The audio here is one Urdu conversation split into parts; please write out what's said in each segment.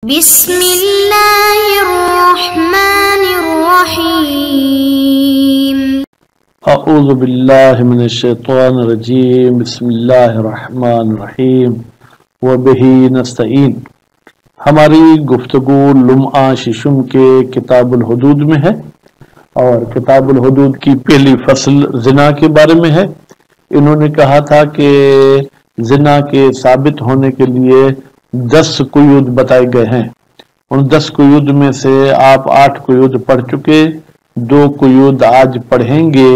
بسم اللہ الرحمن الرحیم اعوذ باللہ من الشیطان الرجیم بسم اللہ الرحمن الرحیم وبہ نستعین۔ ہماری گفتگو لمعہ ششم کے کتاب الحدود میں ہے اور کتاب الحدود کی پہلی فصل زنا کے بارے میں ہے۔ انہوں نے کہا تھا کہ زنا کے ثابت ہونے کے لیے 10 قیود بتائے گئے ہیں۔ ان 10 قیود میں سے آپ 8 قیود پڑھ چکے، 2 قیود آج پڑھیں گے۔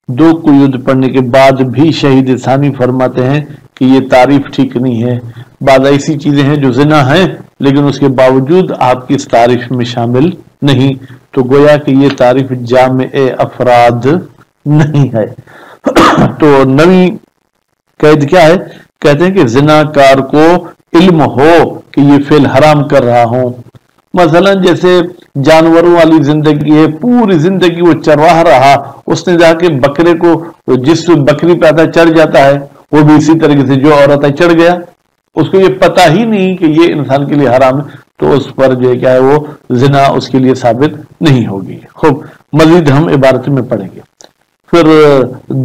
2 قیود پڑھنے کے بعد بھی شہید ثانی فرماتے ہیں کہ یہ تعریف ٹھیک نہیں ہے، بعض ایسی چیزیں ہیں جو زنا ہیں لیکن اس کے باوجود آپ کی اس تعریف میں شامل نہیں، تو گویا کہ یہ تعریف جامع افراد نہیں ہے۔ تو نئی قید کیا ہے؟ کہتے ہیں کہ زنا کار کو علم ہو کہ یہ فعل حرام کر رہا ہوں۔ مثلا جیسے جانوروں والی زندگی ہے، پوری زندگی وہ چرواہ رہا، اس نے جا کے بکرے کو جس بکری پہ آتا چڑھ جاتا ہے، وہ بھی اسی طریقے سے جو عورت ہے چڑھ گیا، اس کو یہ پتہ ہی نہیں کہ یہ انسان کے لیے حرام ہے، تو اس پر جو ہے کیا ہے وہ زنا اس کے لیے ثابت نہیں ہوگی۔ خوب مزید ہم عبارت میں پڑھیں گے۔ پھر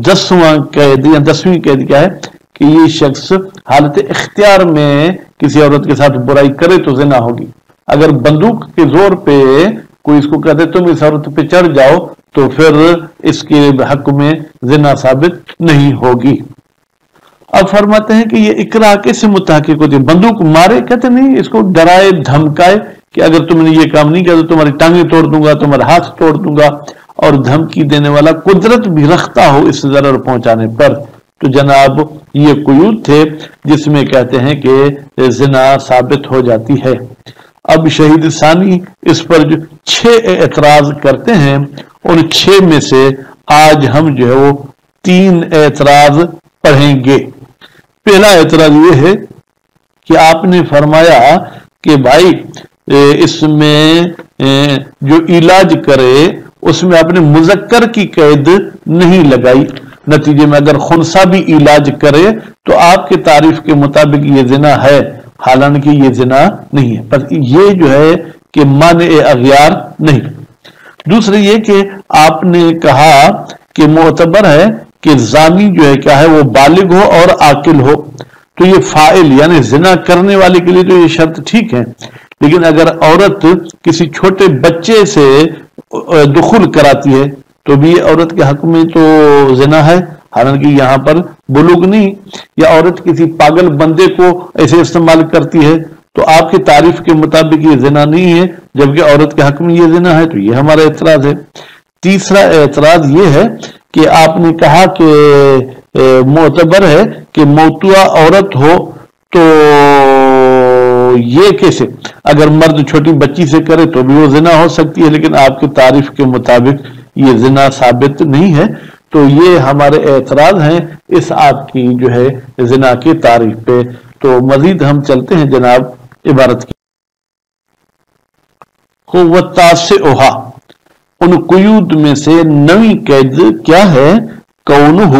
10واں قید یا 10ویں قید کیا ہے کہ یہ شخص حالت اختیار میں کسی عورت کے ساتھ برائی کرے تو زنا ہوگی۔ اگر بندوق کے زور پہ کوئی اس کو کہتے تم اس عورت پہ چڑھ جاؤ تو پھر اس کے حق میں زنا ثابت نہیں ہوگی۔ اب فرماتے ہیں کہ یہ اکراہ کیسے متحقق ہوتی ہے؟ بندوق مارے کہتے نہیں، اس کو ڈرائے دھمکائے کہ اگر تم نے یہ کام نہیں کیا تو تمہاری ٹانگیں توڑ دوں گا، تمہارا ہاتھ توڑ دوں گا، اور دھمکی دینے والا قدرت بھی رکھتا ہو اس ضرر پہنچانے پر، تو جناب یہ قیود تھے جس میں کہتے ہیں کہ زنا ثابت ہو جاتی ہے۔ اب شہید ثانی اس پر جو 6 اعتراض کرتے ہیں، ان 6 میں سے آج ہم جو ہے وہ 3 اعتراض پڑھیں گے۔ پہلا اعتراض یہ ہے کہ آپ نے فرمایا کہ بھائی اس میں جو علاج کرے اس میں آپ نے مذکر کی قید نہیں لگائی، نتیجے میں اگر خنثی بھی علاج کرے تو آپ کے تعریف کے مطابق یہ زنا ہے، حالانکہ یہ زنا نہیں ہے، بس یہ جو ہے کہ مانع اغیار نہیں۔ دوسرے یہ کہ آپ نے کہا کہ معتبر ہے کہ زانی جو ہے کیا ہے وہ بالغ ہو اور عاقل ہو، تو یہ فاعل یعنی زنا کرنے والے کے لیے تو یہ شرط ٹھیک ہے، لیکن اگر عورت کسی چھوٹے بچے سے دخول کراتی ہے تو بھی عورت کے حق میں تو زنا ہے، حالانکہ یہاں پر بلوغ نہیں، یا عورت کسی پاگل بندے کو ایسے استعمال کرتی ہے تو آپ کی تعریف کے مطابق یہ زنا نہیں ہے، جبکہ عورت کے حق میں یہ زنا ہے، تو یہ ہمارا اعتراض ہے۔ تیسرا اعتراض یہ ہے کہ آپ نے کہا کہ معتبر ہے کہ موتوا عورت ہو، تو یہ کیسے؟ اگر مرد چھوٹی بچی سے کرے تو بھی وہ زنا ہو سکتی ہے، لیکن آپ کی تعریف کے مطابق یہ زنا ثابت نہیں ہے، تو یہ ہمارے اعتراض ہیں اس آپ کی جو ہے زنا کی تعریف پہ۔ تو مزید ہم چلتے ہیں جناب عبارت کی۔ وَتَاسِعُهَا، ان قیود میں سے 9ویں قید کیا ہے؟ کونہ،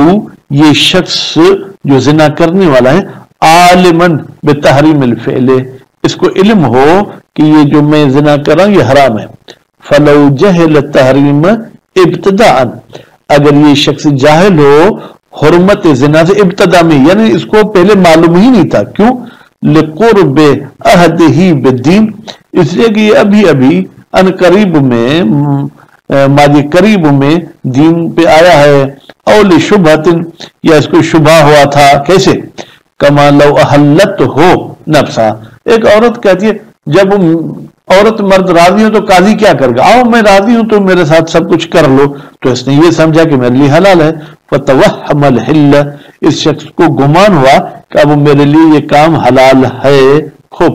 یہ شخص جو زنا کرنے والا ہے عالماً بتحریم الفعل، اس کو علم ہو کہ یہ جو میں زنا کر رہا ہوں یہ حرام ہے۔ فلو جہل التحریم ابتداءً، اگر یہ شخص جاہل ہو حرمت زنا سے ابتدا میں، یعنی اس کو پہلے معلوم ہی نہیں تھا، کیوں؟ لقرب عہدہ بالدین، اس لیے کہ یہ ابھی ان قریب میں ماضی قریب میں دین پہ آیا ہے، او لشبہۃ، یا اس کو شبہ ہوا تھا، کیسے؟ کما لو احلت ہو نفسا، ایک عورت کہتی ہے جب عورت مرد راضی ہو تو قاضی کیا کرے گا؟ آؤ میں راضی ہوں تو میرے ساتھ سب کچھ کر لو، تو اس نے یہ سمجھا کہ میرے لیے حلال ہے۔ فتوہم الحل، اس شخص کو گمان ہوا کہ اب میرے لیے یہ کام حلال ہے۔ خوب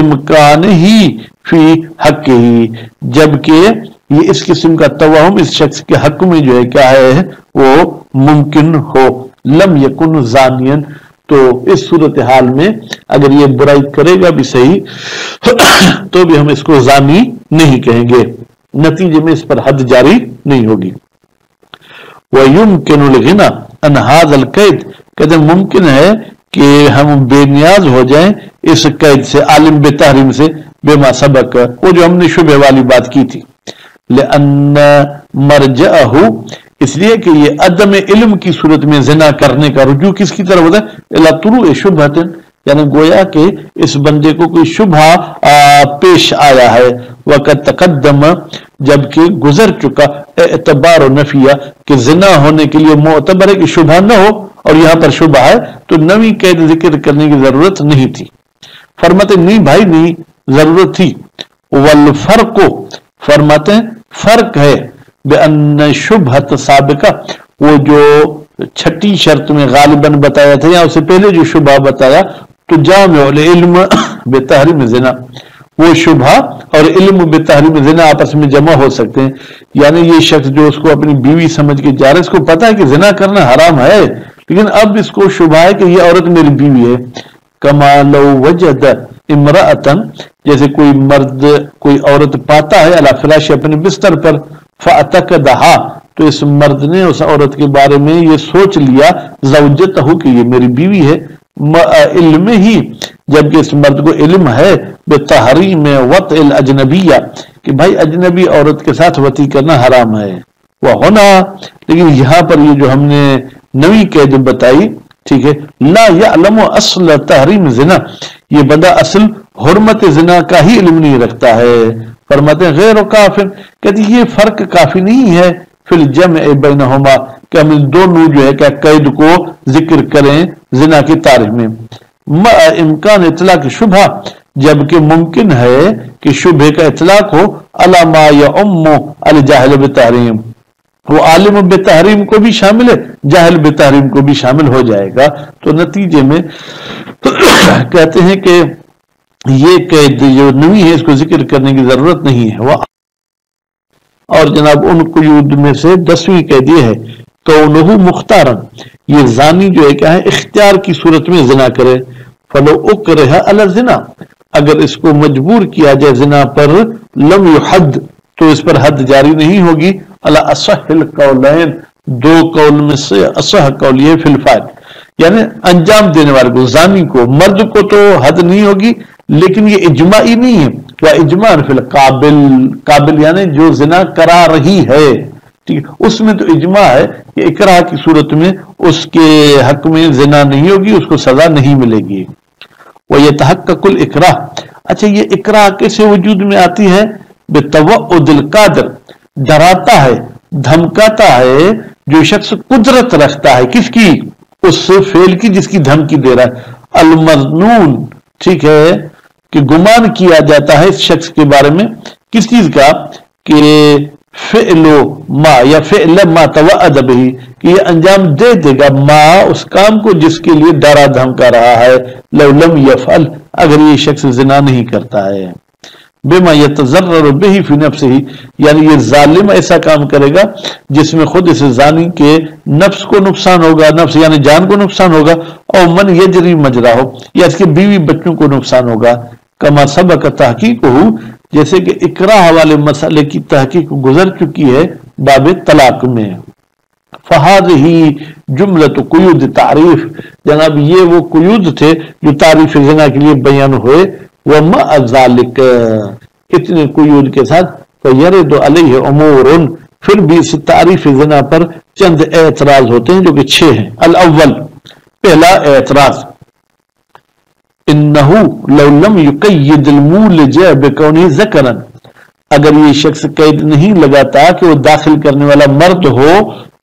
امکان ہی فی حق ہی، جبکہ یہ اس قسم کا توہم اس شخص کے حق میں جو ہے کیا ہے وہ ممکن ہو۔ لم یکن زانین، تو اس صورتحال میں اگر یہ برائی کرے گا بھی صحیح تو بھی ہم اس کو زانی نہیں کہیں گے، نتیجے میں اس پر حد جاری نہیں ہوگی۔ وَيُمْكِنُ الْغِنَى عَنْ هَذَا الْقَيْدِ، کہتے ہیں ممکن ہے کہ ہم بے نیاز ہو جائیں اس قید سے، عالم بے تحریم سے، بما سبق، وہ جو ہم نے شبہ والی بات کی تھی، لأن مرجعہ، اس لیے کہ یہ عدم علم کی صورت میں زنا کرنے کا رجوع کس کی طرف ہوتا ہے؟ الی طلوع شبہۃ، یعنی گویا کہ اس بندے کو کوئی شبہ پیش آیا ہے، وقت تقدم، جبکہ گزر چکا، اعتبار و نفیہ، کہ زنا ہونے کے لیے معتبر ہے کہ شبہ نہ ہو، اور یہاں پر شبہ ہے تو نوی قید ذکر کرنے کی ضرورت نہیں تھی۔ فرماتے نہیں بھائی نہیں ضرورت تھی۔ والفرق، فرماتے ہیں فرق ہے، بأن شبہت سابقہ، وہ جو چھٹی شرط میں غالباً بتایا تھا، یا اس سے پہلے جو شبہ بتایا، تو جامع العلم بتحریم زنا، وہ شبہ اور علم بتحریم زنا آپس میں جمع ہو سکتے ہیں۔ یعنی یہ شخص جو اس کو اپنی بیوی سمجھ کے جا رہا ہے، اس کو پتا ہے کہ زنا کرنا حرام ہے، لیکن اب اس کو شبہ ہے کہ یہ عورت میری بیوی ہے۔ کما لو وجد امرأتن، جیسے کوئی مرد کوئی عورت پاتا ہے علی فراش، اپنے بستر پر، فاعتقدہا، تو اس مرد نے اس عورت کے بارے میں یہ سوچ لیا، زوجتہ، کہ یہ میری بیوی ہے، علم ہی، جبکہ اس مرد کو علم ہے بتحریم وطء الاجنبیہ، کہ بھائی اجنبی عورت کے ساتھ وطی کرنا حرام ہے۔ وہ ہونا، لیکن یہاں پر یہ جو ہم نے نوی قید بتائی، ٹھیک ہے، لا یعلم اصل تحریم زنا، یہ بندہ اصل حرمت زنا کا ہی علم نہیں رکھتا ہے۔ فرماتے ہیں غیر کافر، کہتے یہ فرق کافی نہیں ہے، فی الجمع بینہما، کہ ہم دونوں جو ہے کہ قید کو ذکر کریں زنا کی تاریخ میں، مع امکان اطلاق شبہ، جبکہ ممکن ہے کہ شبہ کا اطلاق ہو، علی ما یعم الجاہل بتحریم، وہ عالم بتحریم کو بھی شامل ہے، جاہل بتحریم کو بھی شامل ہو جائے گا۔ تو نتیجے میں کہتے ہیں کہ یہ قید جو نوی ہے اس کو ذکر کرنے کی ضرورت نہیں ہے۔ وہ اور جناب ان قیود میں سے 10ویں قید یہ ہے، کونہ مختارن، یہ زانی جو ہے کیا ہے، اختیار کی صورت میں زنا کرے، فلو اکرہ علی الزنا، اگر اس کو مجبور کیا جائے زنا پر، لم یحد، تو اس پر حد جاری نہیں ہوگی، علی اصح القولین، دو قول میں سے اصح قول یہ فی الفاعل، یعنی انجام دینے والے کو، زانی کو، مرد کو تو حد نہیں ہوگی، لیکن یہ اجماعی نہیں ہے، وہ اجماع فی القابل، قابل یعنی جو زنا کرا رہی ہے، ٹھیک ہے، اس میں تو اجماع ہے کہ اکراہ کی صورت میں اس کے حق میں زنا نہیں ہوگی، اس کو سزا نہیں ملے گی۔ وَيَتَحَقَّقُ الْإِكْرَاهُ، اچھا یہ اکراہ کیسے وجود میں آتی ہے؟ بِتَوَعُّدِ الْقَادِرِ، ڈراتا ہے، دھمکاتا ہے جو شخص قدرت رکھتا ہے، کس کی؟ اس فعل کی جس کی دھمکی دے رہا ہے، المظنون، ٹھیک ہے، کہ گمان کیا جاتا ہے اس شخص کے بارے میں، کس چیز کا؟ کہ فعل ما، یا فعل ما توعد به، کہ یہ انجام دے دے گا ما، اس کام کو جس کے لیے ڈرا دھمکا رہا ہے، لو لم یفعل، اگر یہ شخص زنا نہیں کرتا ہے، بما یتضرر به فی نفسہ، یعنی یہ ظالم ایسا کام کرے گا جس میں خود اس زانی کے نفس کو نقصان ہوگا، نفس یعنی جان کو نقصان ہوگا، اور من یجری مجرا ہو، یا اس کے بیوی بچوں کو نقصان ہوگا، کما سبق تحقیق ہو، جیسے کہ اکراہ والے مسئلے کی تحقیق گزر چکی ہے باب طلاق میں۔ فہذہ جملۃ قیود تعریف، جناب یہ وہ قیود تھے جو تعریف زنا کے لیے بیان ہوئے، ومع ذالک، اتنے قیود کے ساتھ، فیرد علیہ امور، پھر بھی اس تعریف زنا پر چند اعتراض ہوتے ہیں جو کہ 6 ہیں۔ الاول، پہلا اعتراض، انہو لو لم یقید المولج بکونہ ذکرا، اگر یہ شخص قید نہیں لگاتا کہ وہ داخل کرنے والا مرد ہو،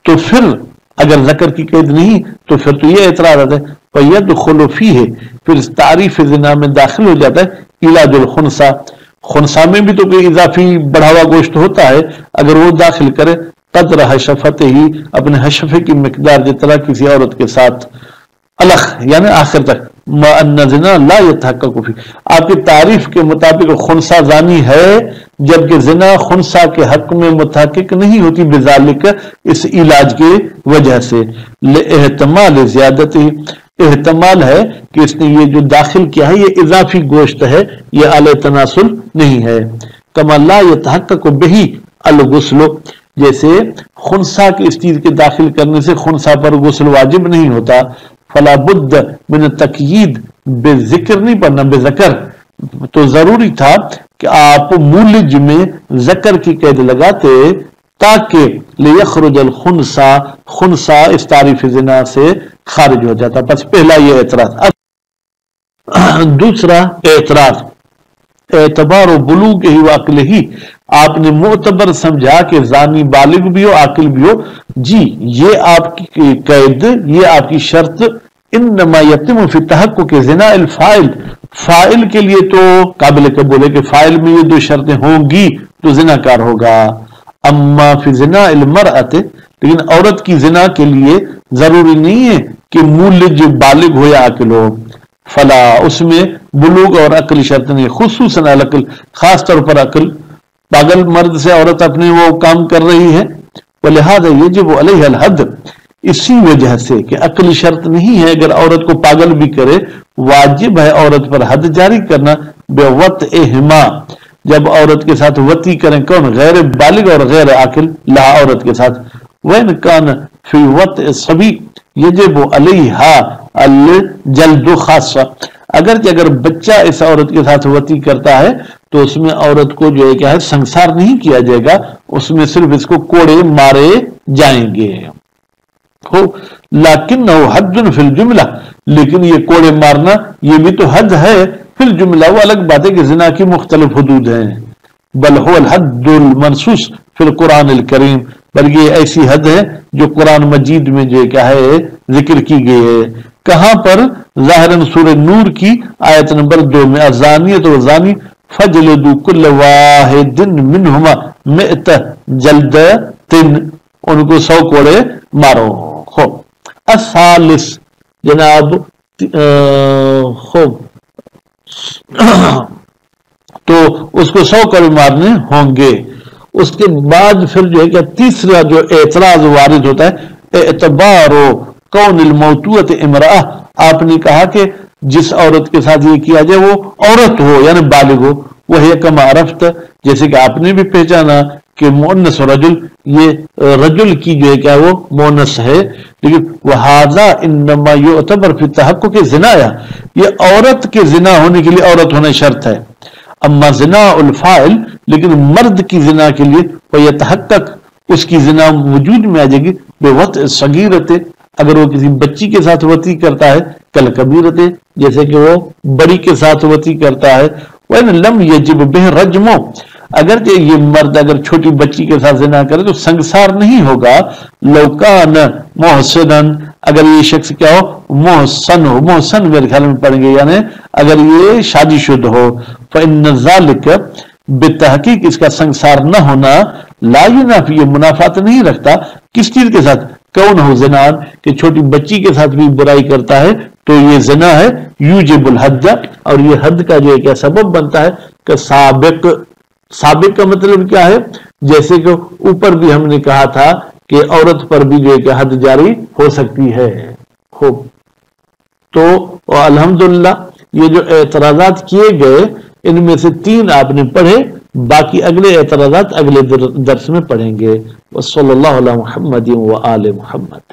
تو پھر اگر ذکر کی قید نہیں تو پھر تو یہ اعتراض آتا ہے، فیدخل فیہ، پھر اس تعریف زنا میں داخل ہو جاتا ہے علاج الخنثی، خنثی میں بھی تو کوئی اضافی بڑھاوا گوشت ہوتا ہے، اگر وہ داخل کرے قدر حشفت ہی، اپنے حشفے کی مقدار جتنا کسی عورت کے ساتھ، الخ یعنی آخر تک، ما ان زنا لا یتحقق فی، آپ کی تعریف کے مطابق خنثی زانی ہے، جبکہ زنا خنثی کے حق میں متحقق نہیں ہوتی، بذالک، اس علاج کے وجہ سے، لاحتمال زیادتی، احتمال ہے کہ اس نے یہ جو داخل کیا ہے یہ اضافی گوشت ہے، یہ اعلی تناسل نہیں ہے، کما لا یتحقق بہ الغسل، جیسے خنثی کی اس چیز کے داخل کرنے سے خنثی پر غسل واجب نہیں ہوتا، فلا بد من تقیید بے ذکر نہیں پڑھنا، بے ذکر، تو ضروری تھا کہ آپ مولج میں ذکر کی قید لگاتے تاکہ لیخرج الخنسا، خنسا اس تعریف زنا سے خارج ہو جاتا. بس پہلا یہ اعتراض. دوسرا اعتراض اعتبار و بلوغ ہی وعقل ہی، آپ نے معتبر سمجھا کہ زانی بالغ بھی ہو عاقل بھی ہو. جی یہ آپ کی قید، یہ آپ کی شرط انما یتم فی تحقق زنا الفاعل، فاعل کے لیے تو قابل قبول ہے کہ فاعل میں یہ دو شرطیں ہوں گی تو زنا کار ہوگا. اما فی زنا المرأۃ، لیکن عورت کی زنا کے لیے ضروری نہیں ہے کہ مولج بالغ ہو یا عاقل ہو. فلا، اس میں بلوغ اور عقل شرط نہیں، خصوصاً العقل، خاص طور پر عقل. پاگل مرد سے عورت اپنے وہ کام کر رہی ہے، ولہذا یجب علیہ الحد، اسی وجہ سے کہ عقل شرط نہیں ہے، اگر عورت کو پاگل بھی کرے واجب ہے عورت پر حد جاری کرنا. بے وطئہما، جب عورت کے ساتھ وطی کریں، کون؟ غیر بالغ اور غیر عاقل، لا عورت کے ساتھ. وَإِنْ كَانَ فِي وَطْءِ الصَّبِيِّ يَجِبُ عَلَيْهَا الْجَلْدُ خاصہ، اگرچہ اگر بچہ اس عورت کے ساتھ وطی کرتا ہے تو اس میں عورت کو جو ہے کیا ہے سنسار نہیں کیا جائے گا، اس میں صرف اس کو کوڑے مارے جائیں گے. لیکن حد فی الجملہ، لیکن یہ کوڑے مارنا یہ بھی تو حد ہے فی الجملہ. وہ الگ بات ہے کہ زنا کی مختلف حدود ہیں. بل هو الحد المنصوص فی القرآن الکریم، بلکہ یہ ایسی حد ہے جو قرآن مجید میں جو کیا ہے ذکر کی گئی ہے. کہاں پر؟ ظاہراً سورہ نور کی آیت نمبر 2 میں، الزانیۃ والزانی فجلدوا کل واحد منہما مئۃ جلدۃ، ان کو 100 کوڑے مارو. خوب. الثالث جناب، خوب، تو اس کو 100 کوڑے مارنے ہوں گے. اس کے بعد پھر جو ہے کہ تیسرا جو اعتراض وارد ہوتا ہے، اعتبار کون الموتوۃ امرأہ، آپ نے کہا کہ جس عورت کے ساتھ یہ کیا جائے وہ عورت ہو یعنی بالغ ہو. وہی کما عرفت، جیسے کہ آپ نے بھی پہچانا کہ مؤنث رجل، یہ رجل کی جو ہے کیا وہ مؤنث ہے. لیکن وہذا انما یعتبر فی تحقق زنا، یہ عورت کے زنا ہونے کے لیے عورت ہونا شرط ہے. اما زنا الفاعل، لیکن مرد کی زنا کے لیے وہ یتحقق، اس کی زنا وجود میں آ جائے گی بے وطء صغیرت، اگر وہ کسی بچی کے ساتھ وطی کرتا ہے، کل کبیرت، جیسے کہ وہ بڑی کے ساتھ وطی کرتا ہے. وَإِنْ لَمْ يَجِبْ بِهِ الرَّجْمُ، اگرچہ یہ مرد اگر چھوٹی بچی کے ساتھ زنا کرے تو سنگسار نہیں ہوگا. لو کان محسنن، اگر یہ شخص کیا ہو محسن ہو، محسن میرے خیال میں پڑھیں گے یعنی اگر یہ شادی شدہ ہو. فإن ذلك، بتحقیق اس کا سنگسار نہ ہونا، لا ینافی، یہ منافات نہیں رکھتا. کس چیز کے ساتھ؟ کون ہو زنان، کہ چھوٹی بچی کے ساتھ بھی برائی کرتا ہے تو یہ زنا ہے. یوجب الحد، اور یہ حد کا جو ہے کیا سبب بنتا ہے کہ سابق. سابق کا مطلب کیا ہے؟ جیسے کہ اوپر بھی ہم نے کہا تھا کہ عورت پر بھی جو ہے کہ حد جاری ہو سکتی ہے. خوب. تو الحمدللہ یہ جو اعتراضات کیے گئے ان میں سے 3 آپ نے پڑھے، باقی اگلے اعتراضات اگلے درس میں پڑھیں گے. وصلی اللہ علی محمد و آل محمد.